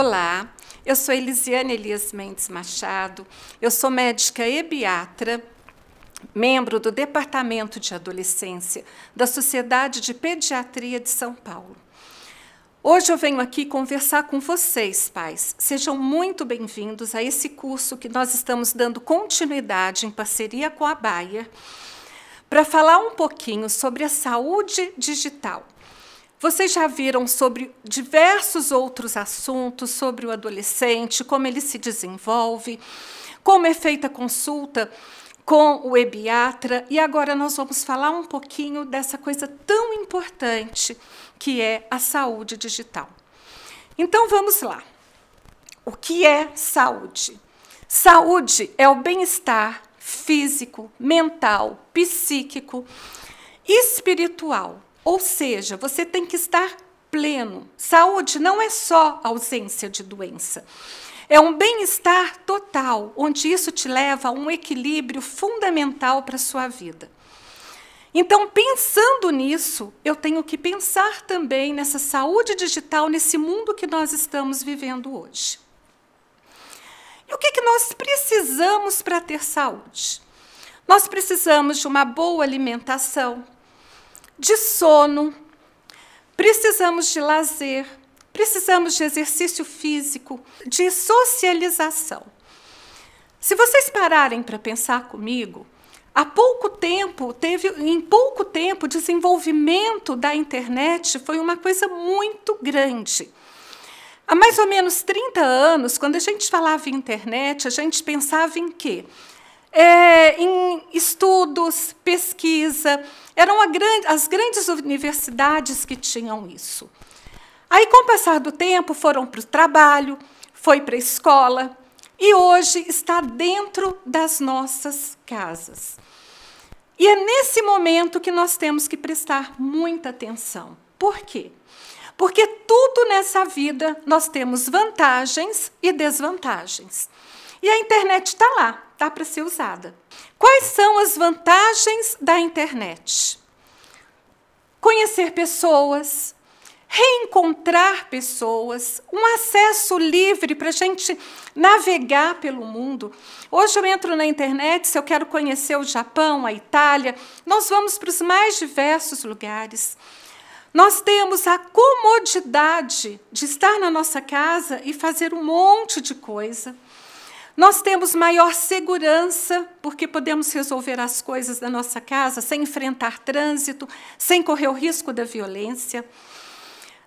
Olá, eu sou Elisiane Elias Mendes Machado, eu sou médica ebiatra, membro do Departamento de Adolescência da Sociedade de Pediatria de São Paulo. Hoje eu venho aqui conversar com vocês, pais. Sejam muito bem-vindos a esse curso que nós estamos dando continuidade em parceria com a Bayer, para falar um pouquinho sobre a saúde digital. Vocês já viram sobre diversos outros assuntos, sobre o adolescente, como ele se desenvolve, como é feita a consulta com o ebiatra, e agora nós vamos falar um pouquinho dessa coisa tão importante que é a saúde digital. Então, vamos lá. O que é saúde? Saúde é o bem-estar físico, mental, psíquico, espiritual. Ou seja, você tem que estar pleno. Saúde não é só ausência de doença. É um bem-estar total, onde isso te leva a um equilíbrio fundamental para a sua vida. Então, pensando nisso, eu tenho que pensar também nessa saúde digital, nesse mundo que nós estamos vivendo hoje. E o que nós precisamos para ter saúde? Nós precisamos de uma boa alimentação, de sono, precisamos de lazer, precisamos de exercício físico, de socialização. Se vocês pararem para pensar comigo, em pouco tempo, o desenvolvimento da internet foi uma coisa muito grande. Há mais ou menos 30 anos, quando a gente falava em internet, a gente pensava em quê? Em estudos, pesquisa, eram as grandes universidades que tinham isso. Aí, com o passar do tempo, foram para o trabalho, foi para a escola, e hoje está dentro das nossas casas. E é nesse momento que nós temos que prestar muita atenção. Por quê? Porque tudo nessa vida nós temos vantagens e desvantagens. E a internet está lá, está para ser usada. Quais são as vantagens da internet? Conhecer pessoas, reencontrar pessoas, um acesso livre para a gente navegar pelo mundo. Hoje eu entro na internet, se eu quero conhecer o Japão, a Itália, nós vamos para os mais diversos lugares. Nós temos a comodidade de estar na nossa casa e fazer um monte de coisa. Nós temos maior segurança, porque podemos resolver as coisas da nossa casa sem enfrentar trânsito, sem correr o risco da violência.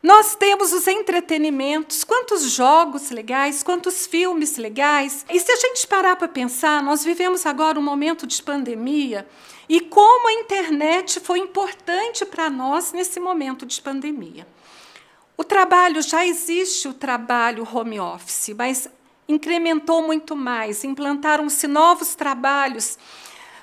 Nós temos os entretenimentos, quantos jogos legais, quantos filmes legais. E se a gente parar para pensar, nós vivemos agora um momento de pandemia, e como a internet foi importante para nós nesse momento de pandemia. O trabalho, já existe o trabalho home office, mas incrementou muito mais, implantaram-se novos trabalhos,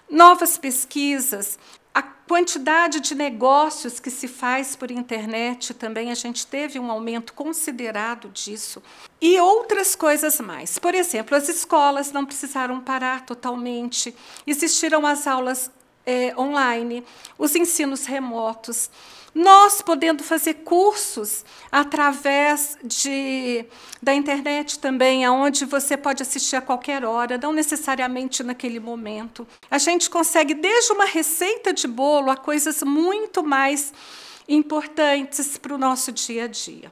novas pesquisas, a quantidade de negócios que se faz por internet também, a gente teve um aumento considerado disso, e outras coisas mais. Por exemplo, as escolas não precisaram parar totalmente, existiram as aulas online, os ensinos remotos, nós podendo fazer cursos através da internet também, onde você pode assistir a qualquer hora, não necessariamente naquele momento. A gente consegue, desde uma receita de bolo, a coisas muito mais importantes para o nosso dia a dia.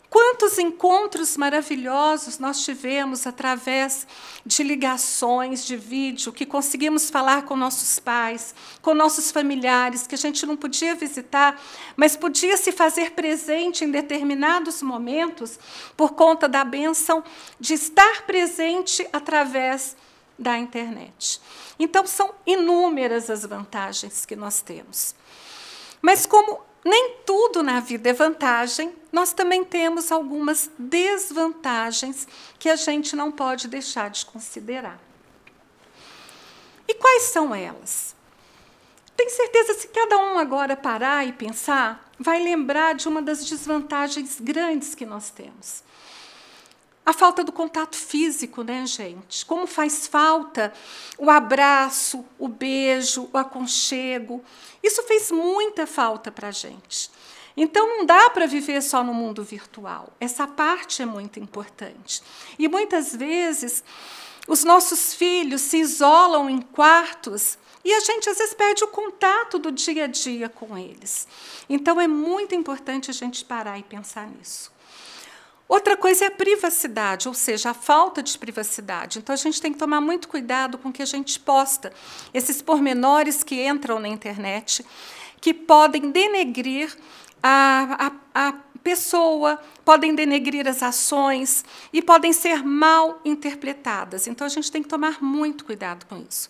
Quantos encontros maravilhosos nós tivemos através de ligações de vídeo, que conseguimos falar com nossos pais, com nossos familiares, que a gente não podia visitar, mas podia se fazer presente em determinados momentos por conta da bênção de estar presente através da internet. Então, são inúmeras as vantagens que nós temos. Mas como nem tudo na vida é vantagem, nós também temos algumas desvantagens que a gente não pode deixar de considerar. E quais são elas? Tenho certeza que se cada um agora parar e pensar, vai lembrar de uma das desvantagens grandes que nós temos. A falta do contato físico, né, gente? Como faz falta o abraço, o beijo, o aconchego. Isso fez muita falta para a gente. Então, não dá para viver só no mundo virtual. Essa parte é muito importante. E, muitas vezes, os nossos filhos se isolam em quartos e a gente, às vezes, perde o contato do dia a dia com eles. Então, é muito importante a gente parar e pensar nisso. Outra coisa é a privacidade, ou seja, a falta de privacidade. Então, a gente tem que tomar muito cuidado com o que a gente posta. Esses pormenores que entram na internet, que podem denegrir a pessoa, podem denegrir as ações e podem ser mal interpretadas. Então, a gente tem que tomar muito cuidado com isso.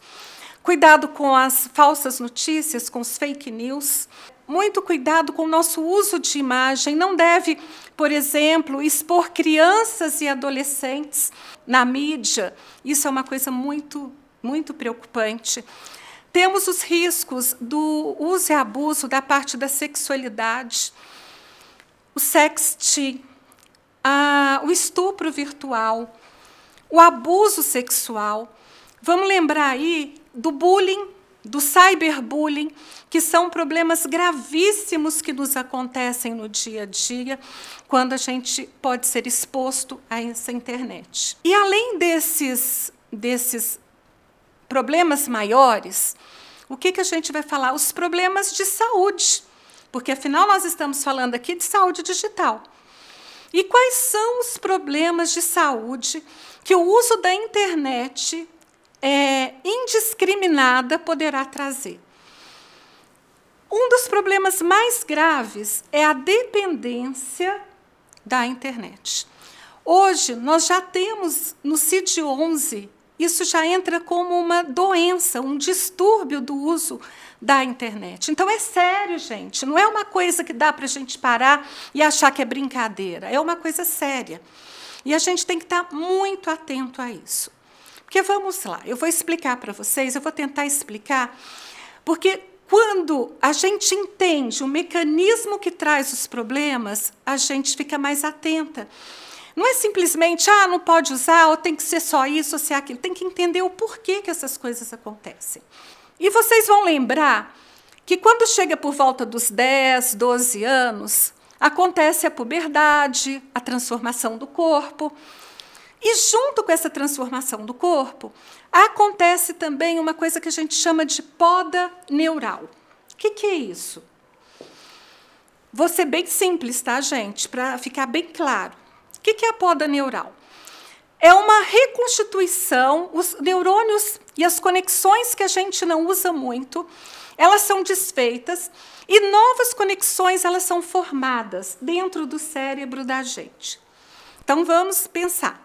Cuidado com as falsas notícias, com os fake news. Muito cuidado com o nosso uso de imagem. Não deve, por exemplo, expor crianças e adolescentes na mídia. Isso é uma coisa muito, muito preocupante. Temos os riscos do uso e abuso da parte da sexualidade, o sexting, o estupro virtual, o abuso sexual. Vamos lembrar aí do bullying, do cyberbullying, que são problemas gravíssimos que nos acontecem no dia a dia, quando a gente pode ser exposto a essa internet. E, além desses problemas maiores, o que a gente vai falar? Os problemas de saúde, porque, afinal, nós estamos falando aqui de saúde digital. E quais são os problemas de saúde que o uso da internet indiscriminada poderá trazer? Um dos problemas mais graves é a dependência da internet. Hoje, nós já temos no CID-11, isso já entra como uma doença, um distúrbio do uso da internet. Então, é sério, gente. Não é uma coisa que dá para a gente parar e achar que é brincadeira. É uma coisa séria. E a gente tem que estar muito atento a isso. Porque, vamos lá, eu vou explicar para vocês, eu vou tentar explicar, porque quando a gente entende o mecanismo que traz os problemas, a gente fica mais atenta. Não é simplesmente, não pode usar, ou tem que ser só isso, ou ser aquilo. Tem que entender o porquê que essas coisas acontecem. E vocês vão lembrar que, quando chega por volta dos 10, 12 anos, acontece a puberdade, a transformação do corpo. E, junto com essa transformação do corpo, acontece também uma coisa que a gente chama de poda neural. O que é isso? Vou ser bem simples, tá, gente? Para ficar bem claro. O que é a poda neural? É uma reconstituição, os neurônios e as conexões que a gente não usa muito, elas são desfeitas e novas conexões elas são formadas dentro do cérebro da gente. Então, vamos pensar.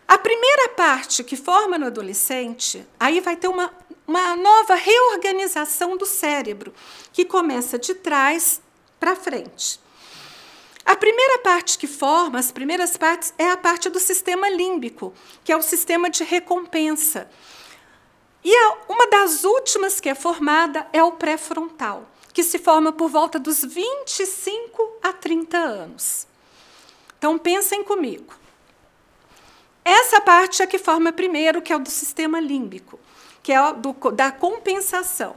A primeira parte que forma no adolescente, aí vai ter uma nova reorganização do cérebro, que começa de trás para frente. A primeira parte que forma, as primeiras partes, é a parte do sistema límbico, que é o sistema de recompensa. E uma das últimas que é formada é o pré-frontal, que se forma por volta dos 25 a 30 anos. Então, pensem comigo. Essa parte é que forma primeiro, que é o do sistema límbico, que é da compensação.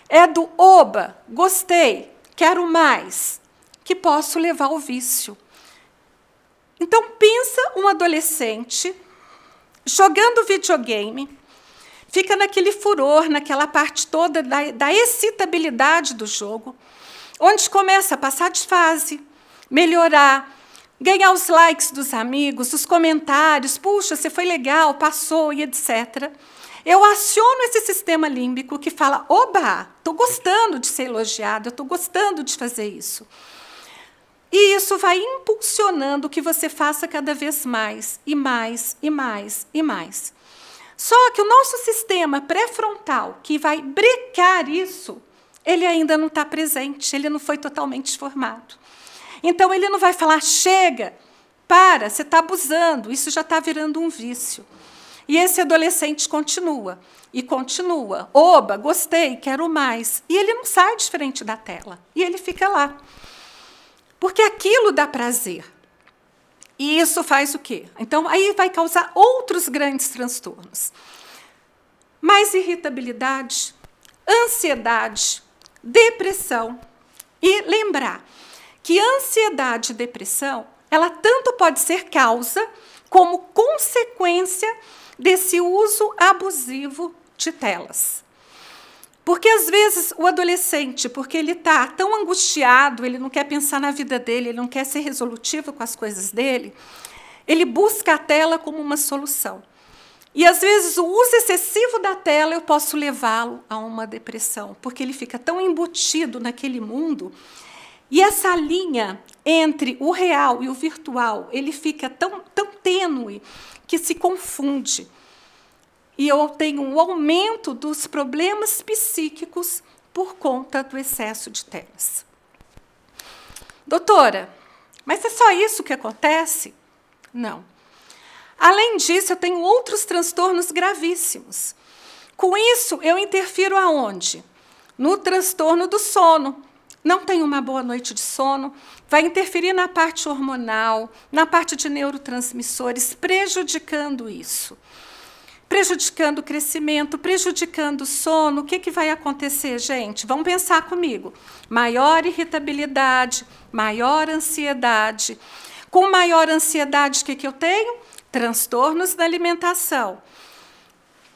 É do oba, gostei, quero mais, que posso levar ao vício. Então, pensa um adolescente jogando videogame, fica naquele furor, naquela parte toda da excitabilidade do jogo, onde começa a passar de fase, melhorar, ganhar os likes dos amigos, os comentários, puxa, você foi legal, passou e etc. Eu aciono esse sistema límbico que fala, oba, estou gostando de ser elogiado, eu estou gostando de fazer isso. E isso vai impulsionando que você faça cada vez mais, e mais, e mais, e mais. Só que o nosso sistema pré-frontal, que vai brecar isso, ele ainda não está presente, ele não foi totalmente formado. Então, ele não vai falar, chega, para, você está abusando, isso já está virando um vício. E esse adolescente continua, e continua. Oba, gostei, quero mais. E ele não sai de frente da tela, e ele fica lá. Porque aquilo dá prazer. E isso faz o quê? Então, aí vai causar outros grandes transtornos. Mais irritabilidade, ansiedade, depressão. E lembrar que ansiedade e depressão, ela tanto pode ser causa como consequência desse uso abusivo de telas. Porque, às vezes, o adolescente, porque ele está tão angustiado, ele não quer pensar na vida dele, ele não quer ser resolutivo com as coisas dele, ele busca a tela como uma solução. E, às vezes, o uso excessivo da tela, eu posso levá-lo a uma depressão, porque ele fica tão embutido naquele mundo, e essa linha entre o real e o virtual, ele fica tão tênue que se confunde. E eu tenho um aumento dos problemas psíquicos por conta do excesso de telas. Doutora, mas é só isso que acontece? Não. Além disso, eu tenho outros transtornos gravíssimos. Com isso, eu interfiro aonde? No transtorno do sono. Não tenho uma boa noite de sono, vai interferir na parte hormonal, na parte de neurotransmissores, prejudicando isso. Prejudicando o crescimento, prejudicando o sono. O que vai acontecer, gente? Vamos pensar comigo. Maior irritabilidade, maior ansiedade. Com maior ansiedade, o que eu tenho? Transtornos da alimentação.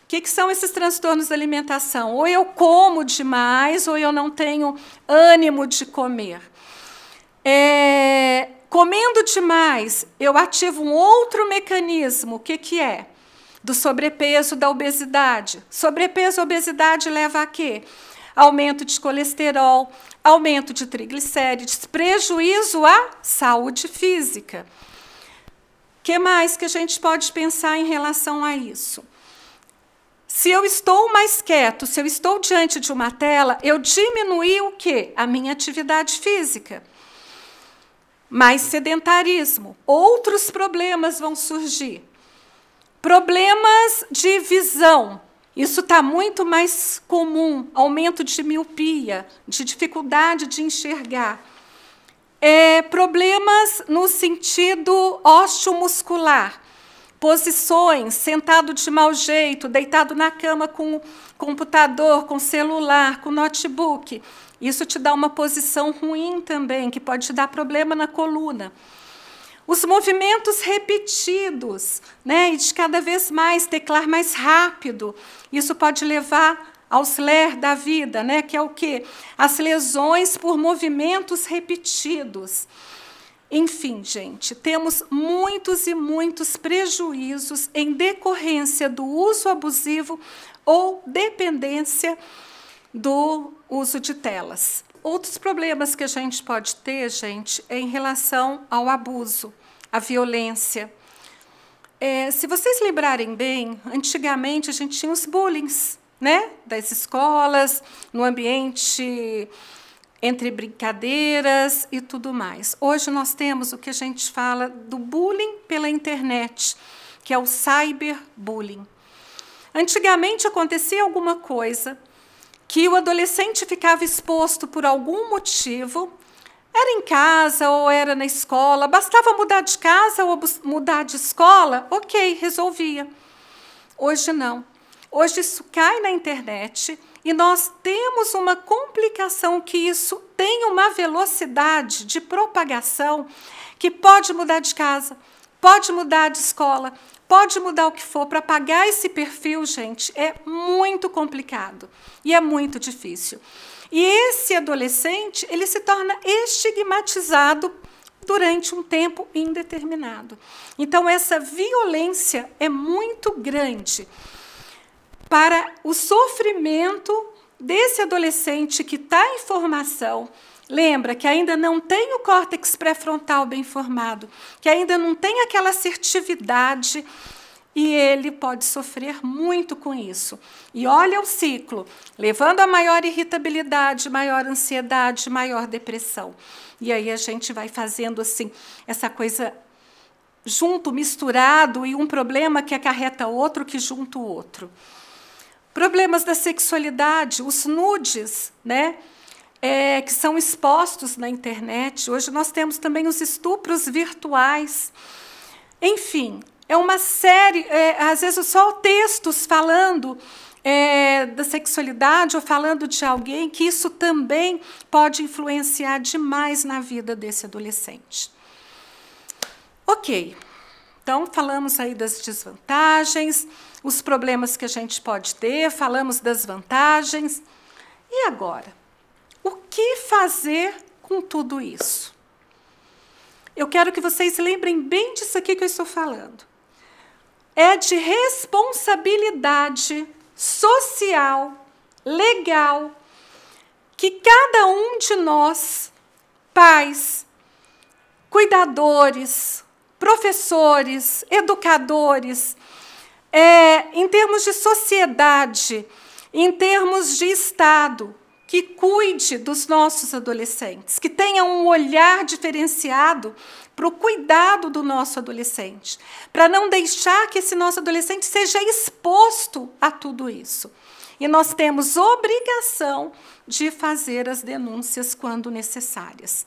O que são esses transtornos da alimentação? Ou eu como demais, ou eu não tenho ânimo de comer. Comendo demais, eu ativo um outro mecanismo. O que é? Do sobrepeso, da obesidade. Sobrepeso e obesidade leva a quê? Aumento de colesterol, aumento de triglicérides, prejuízo à saúde física. O que mais que a gente pode pensar em relação a isso? Se eu estou mais quieto, se eu estou diante de uma tela, eu diminuí o quê? A minha atividade física. Mais sedentarismo. Outros problemas vão surgir. Problemas de visão. Isso está muito mais comum. Aumento de miopia, de dificuldade de enxergar. Problemas no sentido osteomuscular. Posições, sentado de mau jeito, deitado na cama com computador, com celular, com notebook. Isso te dá uma posição ruim também, que pode te dar problema na coluna. Os movimentos repetidos, né, e de cada vez mais teclar mais rápido. Isso pode levar aos LER da vida, né, que é o quê? As lesões por movimentos repetidos. Enfim, gente, temos muitos e muitos prejuízos em decorrência do uso abusivo ou dependência do uso de telas. Outros problemas que a gente pode ter, gente, é em relação ao abuso, à violência. Se vocês lembrarem bem, antigamente a gente tinha os bullings, né, das escolas, no ambiente entre brincadeiras e tudo mais. Hoje nós temos o que a gente fala do bullying pela internet, que é o cyberbullying. Antigamente acontecia alguma coisa que o adolescente ficava exposto por algum motivo, era em casa ou era na escola, bastava mudar de casa ou mudar de escola, ok, resolvia. Hoje não. Hoje isso cai na internet e nós temos uma complicação que isso tem uma velocidade de propagação que pode mudar de casa, pode mudar de escola, pode mudar o que for. Para apagar esse perfil, gente, é muito complicado e é muito difícil. E esse adolescente, ele se torna estigmatizado durante um tempo indeterminado. Então, essa violência é muito grande para o sofrimento desse adolescente que está em formação. Lembra que ainda não tem o córtex pré-frontal bem formado, que ainda não tem aquela assertividade, e ele pode sofrer muito com isso. E olha o ciclo, levando a maior irritabilidade, maior ansiedade, maior depressão. E aí a gente vai fazendo assim, essa coisa junto, misturado, e um problema que acarreta outro, que junta o outro. Problemas da sexualidade, os nudes, né, que são expostos na internet. Hoje nós temos também os estupros virtuais. Enfim, é uma série, às vezes só textos falando da sexualidade ou falando de alguém, que isso também pode influenciar demais na vida desse adolescente. Ok, então falamos aí das desvantagens, os problemas que a gente pode ter, falamos das vantagens. E agora? O que fazer com tudo isso? Eu quero que vocês lembrem bem disso aqui que eu estou falando. É de responsabilidade social, legal, que cada um de nós, pais, cuidadores, professores, educadores, em termos de sociedade, em termos de Estado, que cuide dos nossos adolescentes, que tenha um olhar diferenciado para o cuidado do nosso adolescente, para não deixar que esse nosso adolescente seja exposto a tudo isso. E nós temos obrigação de fazer as denúncias quando necessárias.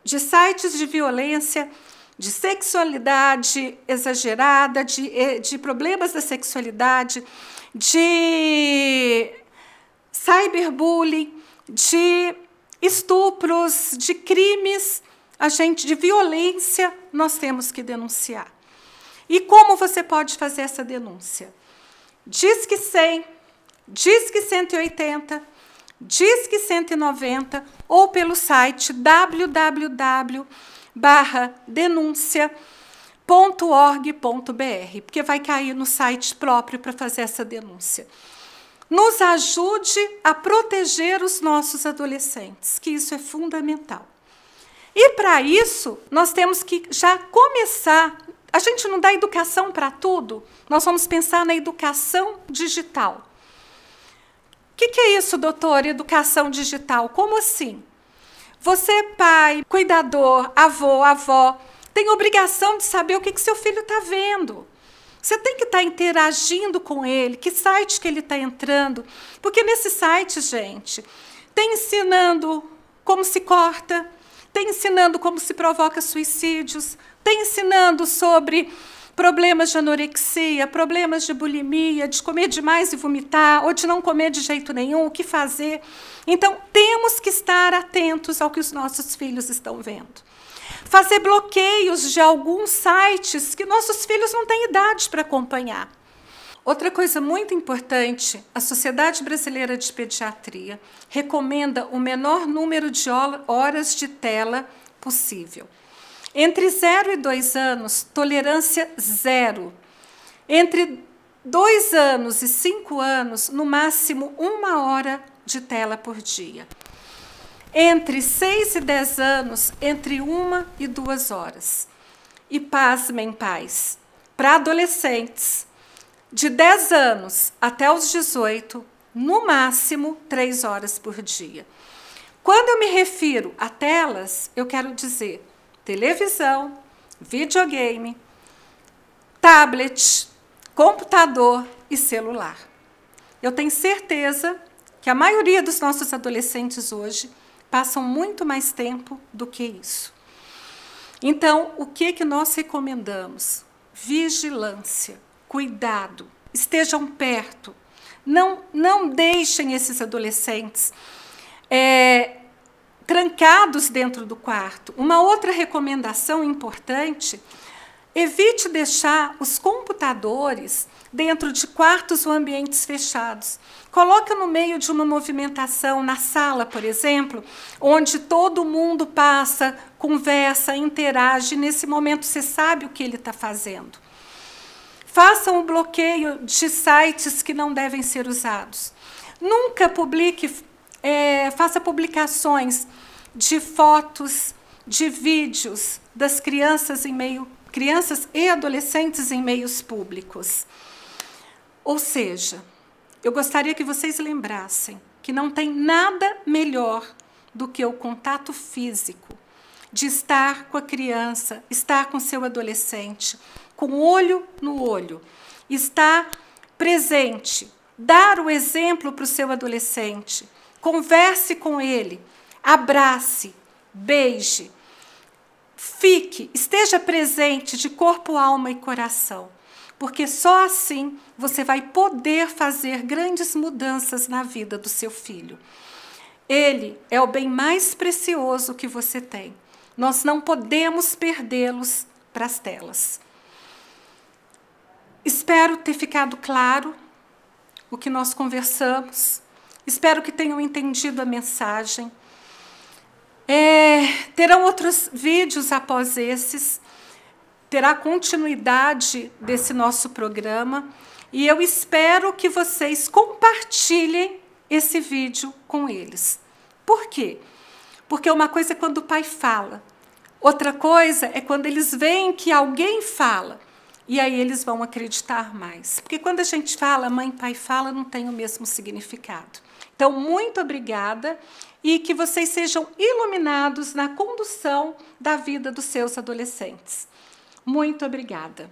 De sites de violência, de sexualidade exagerada, de problemas da sexualidade, de cyberbullying, de estupros, de crimes, de violência, nós temos que denunciar. E como você pode fazer essa denúncia? Disque 100, Disque 180, Disque 190 ou pelo site www.denuncia.org.br, porque vai cair no site próprio para fazer essa denúncia. Nos ajude a proteger os nossos adolescentes, que isso é fundamental. E, para isso, nós temos que já começar. A gente não dá educação para tudo, nós vamos pensar na educação digital. O que é isso, doutor, educação digital? Como assim? Você, pai, cuidador, avô, avó, tem obrigação de saber o que seu filho está vendo. Você tem que estar interagindo com ele, que site que ele está entrando. Porque nesse site, gente, tem ensinando como se corta, tem ensinando como se provoca suicídios, tem ensinando sobre problemas de anorexia, problemas de bulimia, de comer demais e vomitar, ou de não comer de jeito nenhum, o que fazer. Então, temos que estar atentos ao que os nossos filhos estão vendo. Fazer bloqueios de alguns sites que nossos filhos não têm idade para acompanhar. Outra coisa muito importante, a Sociedade Brasileira de Pediatria recomenda o menor número de horas de tela possível. Entre 0 e 2 anos, tolerância 0. Entre 2 anos e 5 anos, no máximo 1 hora de tela por dia. Entre 6 e 10 anos, entre 1 e 2 horas. E pasmem, pais, para adolescentes, de 10 anos até os 18, no máximo 3 horas por dia. Quando eu me refiro a telas, eu quero dizer televisão, videogame, tablet, computador e celular. Eu tenho certeza que a maioria dos nossos adolescentes hoje passam muito mais tempo do que isso. Então, o que nós recomendamos? Vigilância, cuidado, estejam perto. Não deixem esses adolescentes trancados dentro do quarto. Uma outra recomendação importante: evite deixar os computadores dentro de quartos ou ambientes fechados. Coloca no meio de uma movimentação, na sala, por exemplo, onde todo mundo passa, conversa, interage. Nesse momento, você sabe o que ele está fazendo. Façam um bloqueio de sites que não devem ser usados. Nunca publique, faça publicações de fotos, de vídeos das crianças e adolescentes em meios públicos. Ou seja, eu gostaria que vocês lembrassem que não tem nada melhor do que o contato físico, de estar com a criança, estar com seu adolescente, com olho no olho, estar presente, dar o exemplo para o seu adolescente, converse com ele, abrace, beije, esteja presente de corpo, alma e coração. porque só assim você vai poder fazer grandes mudanças na vida do seu filho. Ele é o bem mais precioso que você tem. Nós não podemos perdê-los para as telas. Espero ter ficado claro o que nós conversamos. Espero que tenham entendido a mensagem. Terão outros vídeos após esses. Terá continuidade desse nosso programa. E eu espero que vocês compartilhem esse vídeo com eles. Por quê? Porque uma coisa é quando o pai fala. Outra coisa é quando eles veem que alguém fala. E aí eles vão acreditar mais. Porque quando a gente fala, mãe, pai fala, não tem o mesmo significado. Então, muito obrigada e que vocês sejam iluminados na condução da vida dos seus adolescentes. Muito obrigada.